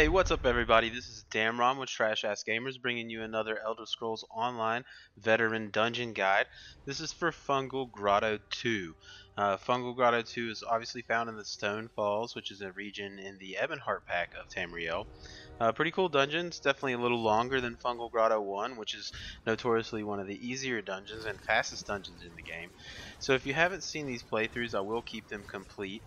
Hey, what's up everybody? This is Damron with Trash Ass Gamers bringing you another Elder Scrolls Online Veteran Dungeon Guide. This is for Fungal Grotto II. Fungal Grotto II is obviously found in the Stone Falls, which is a region in the Ebonheart pack of Tamriel. Pretty cool dungeons, definitely a little longer than Fungal Grotto 1, which is notoriously one of the easier dungeons and fastest dungeons in the game. So if you haven't seen these playthroughs, I will keep them complete,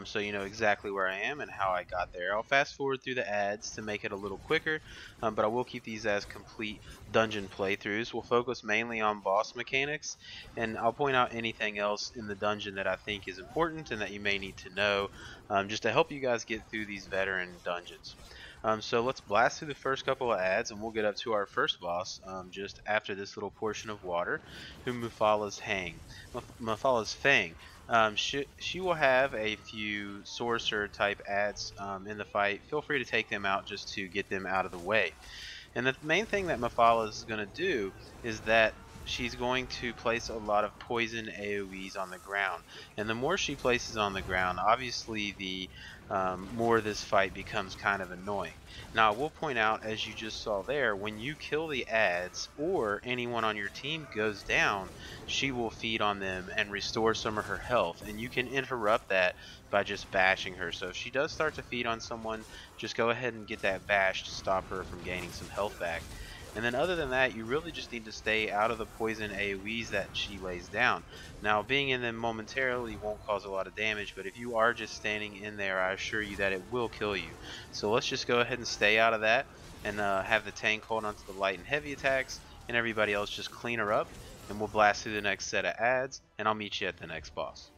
so you know exactly where I am and how I got there. I'll fast forward through the ads to make it a little quicker, but I will keep these as complete dungeon playthroughs. We'll focus mainly on boss mechanics, and I'll point out anything else in the dungeon that I think is important and that you may need to know, just to help you guys get through these veteran dungeons. So let's blast through the first couple of ads and we'll get up to our first boss just after this little portion of water, who Mephala's Fang. She will have a few sorcerer type ads in the fight. Feel free to take them out just to get them out of the way. And the main thing that Mephala is going to do is that she's going to place a lot of poison AoEs on the ground. And the more she places on the ground, obviously the more this fight becomes kind of annoying. Now I will point out, as you just saw there, when you kill the ads or anyone on your team goes down, she will feed on them and restore some of her health, and you can interrupt that by just bashing her. So if she does start to feed on someone, just go ahead and get that bash to stop her from gaining some health back. And then other than that, you really just need to stay out of the poison AoEs that she lays down. Now, being in them momentarily won't cause a lot of damage, but if you are just standing in there, I assure you that it will kill you. So let's just go ahead and stay out of that and have the tank hold onto the light and heavy attacks, and everybody else just clean her up, and we'll blast through the next set of ads, and I'll meet you at the next boss.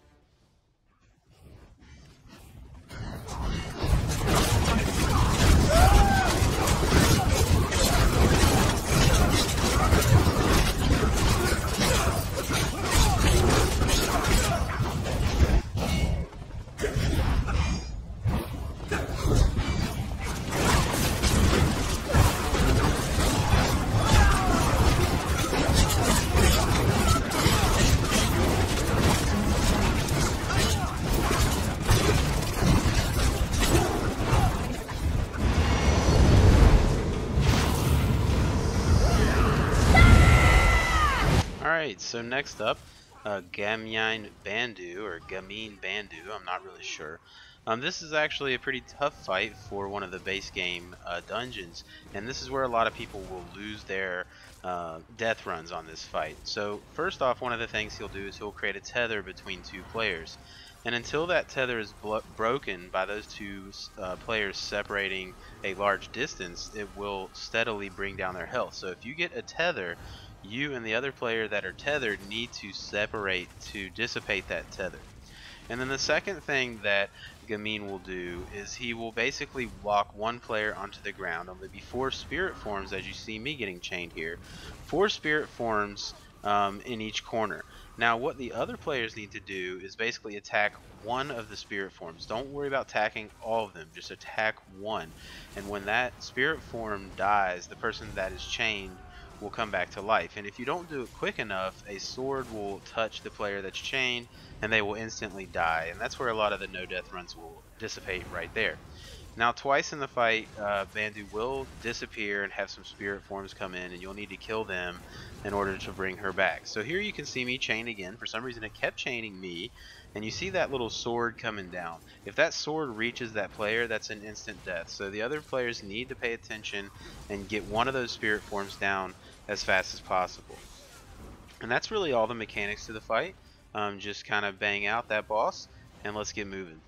Alright, so next up, Gamyne Bandu, or Gamyne Bandu, I'm not really sure. This is actually a pretty tough fight for one of the base game dungeons, and this is where a lot of people will lose their death runs on this fight. So first off, one of the things he'll do is he'll create a tether between two players. And until that tether is broken by those two players separating a large distance, it will steadily bring down their health. So if you get a tether, you and the other player that are tethered need to separate to dissipate that tether. And then the second thing that Gamyne will do is he will basically walk one player onto the ground. There'll be 4 spirit forms, as you see me getting chained here. 4 spirit forms in each corner. Now what the other players need to do is basically attack one of the spirit forms. Don't worry about attacking all of them, just attack one. And when that spirit form dies, the person that is chained will come back to life. And if you don't do it quick enough, a sword will touch the player that's chained and they will instantly die. And that's where a lot of the no death runs will dissipate right there. Now twice in the fight, Bandu will disappear and have some spirit forms come in, and you'll need to kill them in order to bring her back. So here you can see me chained again. For some reason it kept chaining me, and you see that little sword coming down. If that sword reaches that player, that's an instant death. So the other players need to pay attention and get one of those spirit forms down as fast as possible. And that's really all the mechanics to the fight. Just kind of bang out that boss, and let's get moving.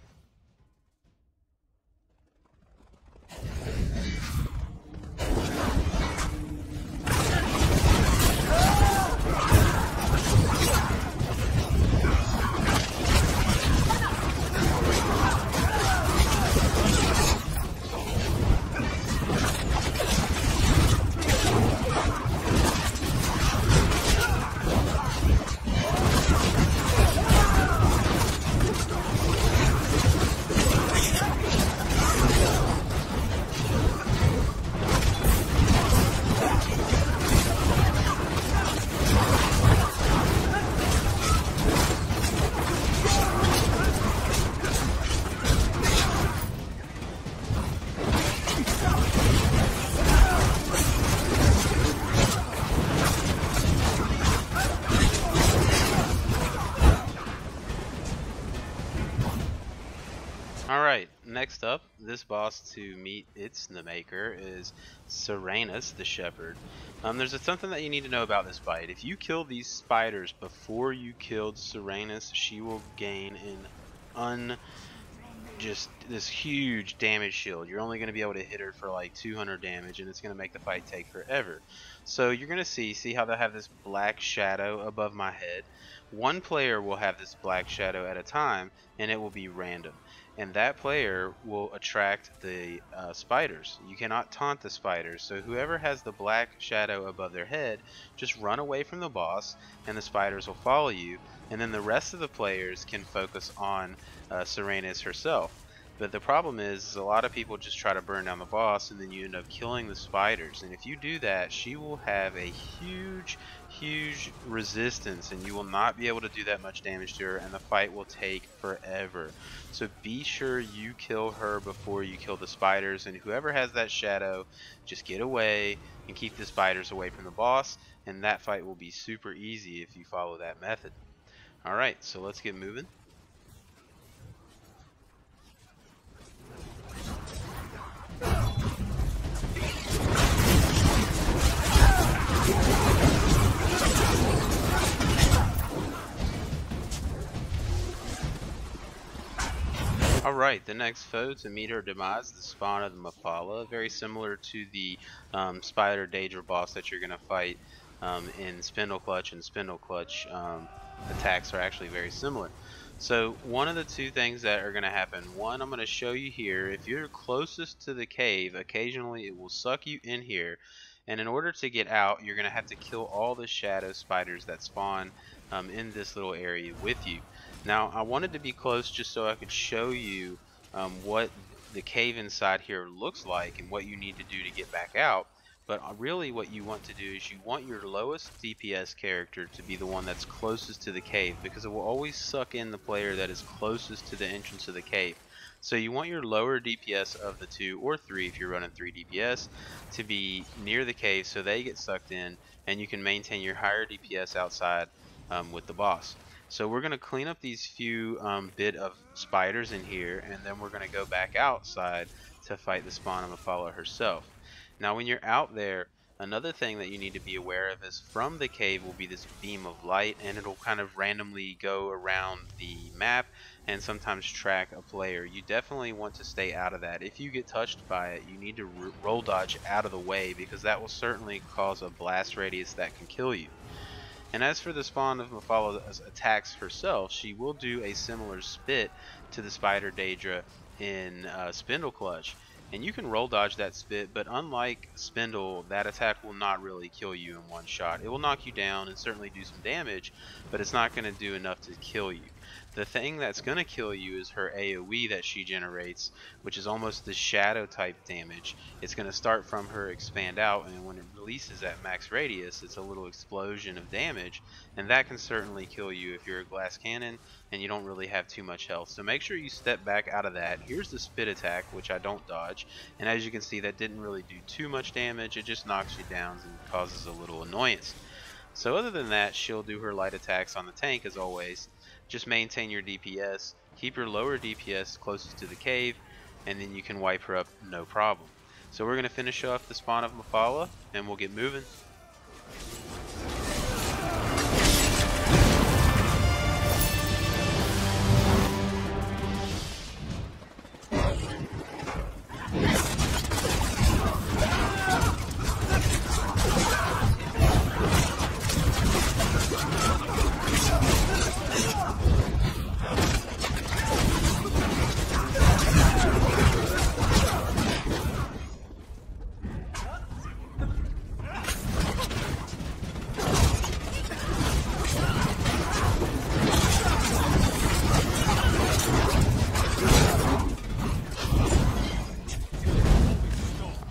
next up, this boss to meet its maker is Ciirenas the Shepherd. There's something that you need to know about this fight. If you kill these spiders before you killed Ciirenas, she will gain just this huge damage shield. You're only going to be able to hit her for like 200 damage, and it's going to make the fight take forever. So you're going to see how they have this black shadow above my head. One player will have this black shadow at a time, and it will be random. And that player will attract the spiders. You cannot taunt the spiders. So whoever has the black shadow above their head, just run away from the boss, and the spiders will follow you. And then the rest of the players can focus on Ciirenas herself. But the problem is a lot of people just try to burn down the boss, and then you end up killing the spiders. And if you do that, she will have a huge resistance, and you will not be able to do that much damage to her, and the fight will take forever. So be sure you kill her before you kill the spiders, and whoever has that shadow, just get away and keep the spiders away from the boss, and that fight will be super easy if you follow that method. Alright, so let's get moving. Alright, the next foe to meet her demise is the spawn of the Mephala, very similar to the Spider Daedra boss that you're going to fight in Spindle Clutch, and Spindle Clutch attacks are actually very similar. So one of the two things that are going to happen, one I'm going to show you here, if you're closest to the cave, occasionally it will suck you in here, and in order to get out, you're going to have to kill all the shadow spiders that spawn in this little area with you. Now, I wanted to be close just so I could show you what the cave inside here looks like and what you need to do to get back out. But really what you want to do is you want your lowest DPS character to be the one that's closest to the cave, because it will always suck in the player that is closest to the entrance of the cave. So you want your lower DPS of the 2 or 3, if you're running 3 DPS, to be near the cave so they get sucked in, and you can maintain your higher DPS outside with the boss. So we're going to clean up these few bit of spiders in here, and then we're going to go back outside to fight the spawn of Mephala herself. Now when you're out there, another thing that you need to be aware of is from the cave will be this beam of light, and it'll kind of randomly go around the map and sometimes track a player. You definitely want to stay out of that. If you get touched by it, you need to roll dodge out of the way, because that will certainly cause a blast radius that can kill you. And as for the spawn of Mephala's attacks herself, she will do a similar spit to the Spider Daedra in Spindle Clutch. And you can roll dodge that spit, but unlike Spindle, that attack will not really kill you in one shot. It will knock you down and certainly do some damage, but it's not going to do enough to kill you. The thing that's going to kill you is her AoE that she generates, which is almost the shadow type damage. It's going to start from her expand out, and when it releases at max radius, it's a little explosion of damage, and that can certainly kill you if you're a glass cannon and you don't really have too much health. So make sure you step back out of that. Here's the spit attack, which I don't dodge, and as you can see, that didn't really do too much damage. It just knocks you down and causes a little annoyance. So other than that, she'll do her light attacks on the tank as always. Just maintain your DPS, keep your lower DPS closest to the cave, and then you can wipe her up no problem. So we're going to finish off the spawn of Mephala, and we'll get moving.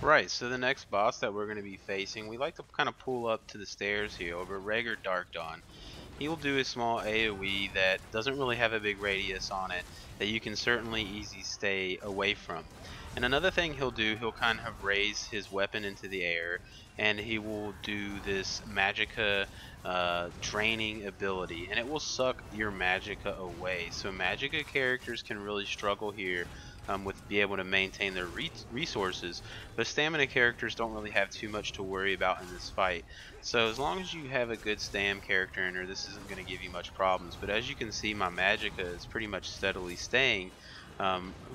Right, so the next boss that we're going to be facing, we like to kind of pull up to the stairs here over Reggr Dark-Dawn. He will do a small AoE that doesn't really have a big radius on it, that you can certainly easily stay away from. And another thing he'll do, he'll kind of raise his weapon into the air, and he will do this Magicka draining ability, and it will suck your Magicka away. So Magicka characters can really struggle here with be able to maintain their resources, but stamina characters don't really have too much to worry about in this fight. So as long as you have a good stam character in her, this isn't going to give you much problems. But as you can see, my magicka is pretty much steadily staying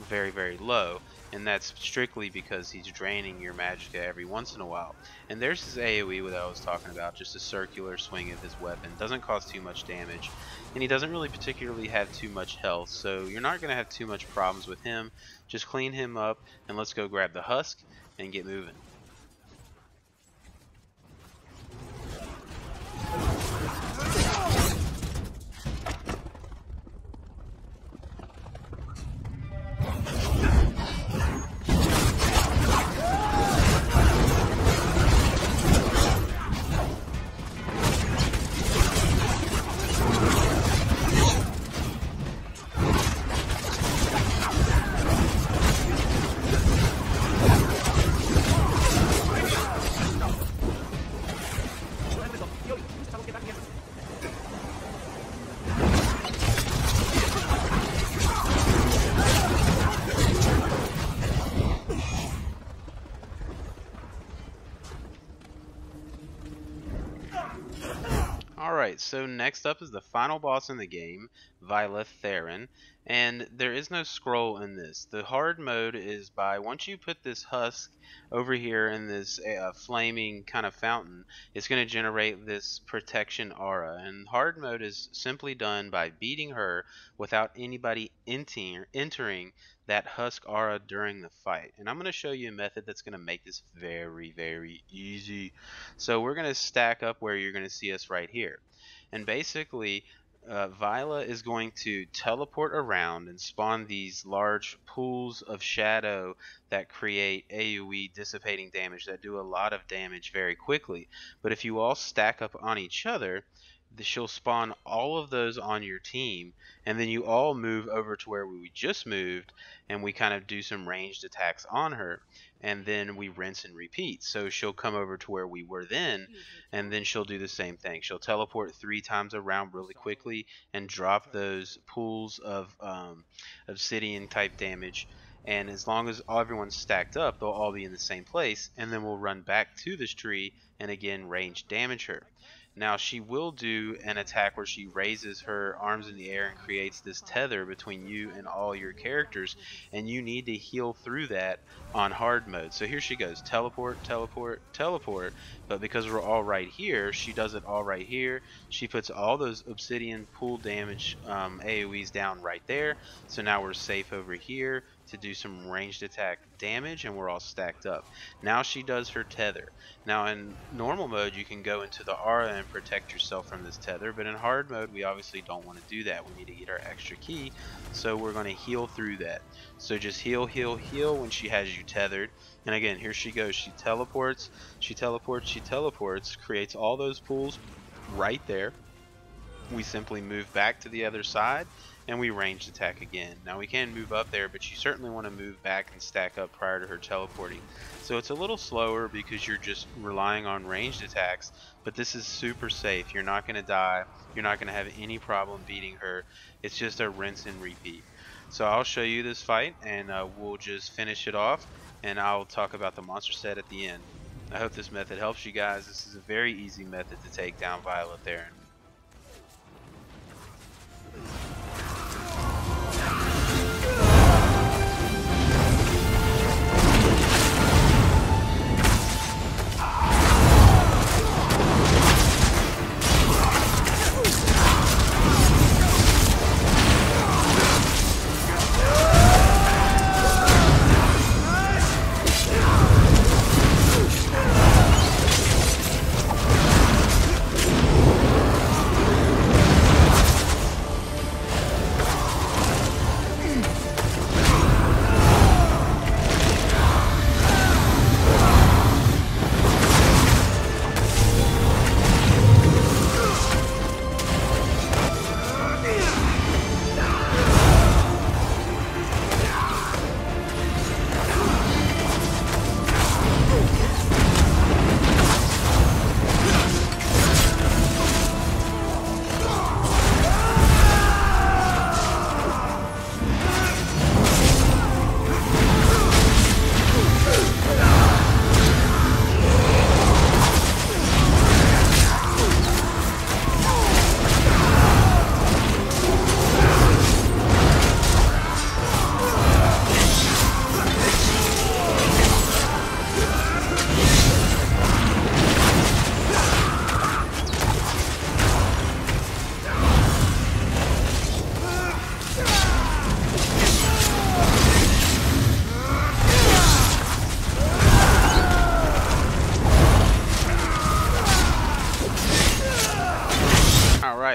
very, very low, and that's strictly because he's draining your magicka every once in a while. And there's his AoE that I was talking about, just a circular swing of his weapon. Doesn't cause too much damage, and he doesn't really particularly have too much health, so you're not going to have too much problems with him. Just clean him up, and let's go grab the husk and get moving. Alright, so next up is the final boss in the game, Vila Theran, and there is no scroll in this. The hard mode is by, once you put this husk over here in this flaming kind of fountain, it's going to generate this protection aura, and hard mode is simply done by beating her without anybody entering that husk aura during the fight. And I'm going to show you a method that's going to make this very, very easy. So we're going to stack up where you're going to see us right here. And basically, Vila is going to teleport around and spawn these large pools of shadow that create AoE dissipating damage that do a lot of damage very quickly. But if you all stack up on each other, she'll spawn all of those on your team, and then you all move over to where we just moved, and we kind of do some ranged attacks on her, and then we rinse and repeat. So she'll come over to where we were then, and then she'll do the same thing. She'll teleport 3 times around really quickly and drop those pools of obsidian type damage, and as long as everyone's stacked up, they'll all be in the same place, and then we'll run back to this tree and again range damage her. Now she will do an attack where she raises her arms in the air and creates this tether between you and all your characters, and you need to heal through that on hard mode. So here she goes, teleport, teleport, teleport, but because we're all right here, she does it all right here. She puts all those obsidian pool damage AoEs down right there, so now we're safe over here to do some ranged attack damage, and we're all stacked up. Now she does her tether. Now in normal mode you can go into the aura and protect yourself from this tether, but in hard mode we obviously don't want to do that. We need to get our extra key, so we're going to heal through that. So just heal, heal, heal when she has you tethered. And again, here she goes, she teleports, she teleports, she teleports, creates all those pools right there. We simply move back to the other side and we ranged attack again. Now we can move up there, but you certainly want to move back and stack up prior to her teleporting. So it's a little slower because you're just relying on ranged attacks, but this is super safe. You're not going to die. You're not going to have any problem beating her. It's just a rinse and repeat. So I'll show you this fight, and we'll just finish it off, and I'll talk about the monster set at the end. I hope this method helps you guys. This is a very easy method to take down Vila Theran.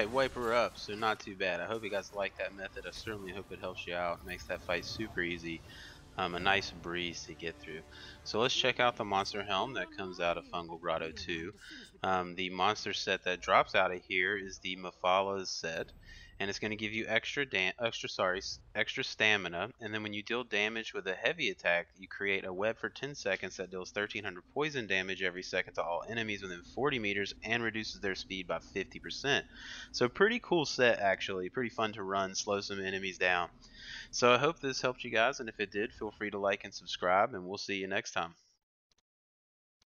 Alright, wipe her up, so not too bad. I hope you guys like that method. I certainly hope it helps you out. It makes that fight super easy. A nice breeze to get through. So let's check out the monster helm that comes out of Fungal Grotto 2. The monster set that drops out of here is the Mephala's set, and it's going to give you extra stamina. And then when you deal damage with a heavy attack, you create a web for 10 seconds that deals 1,300 poison damage every second to all enemies within 40 meters and reduces their speed by 50%. So pretty cool set actually. Pretty fun to run, slow some enemies down. So I hope this helped you guys, and if it did, feel free to like and subscribe, and we'll see you next time.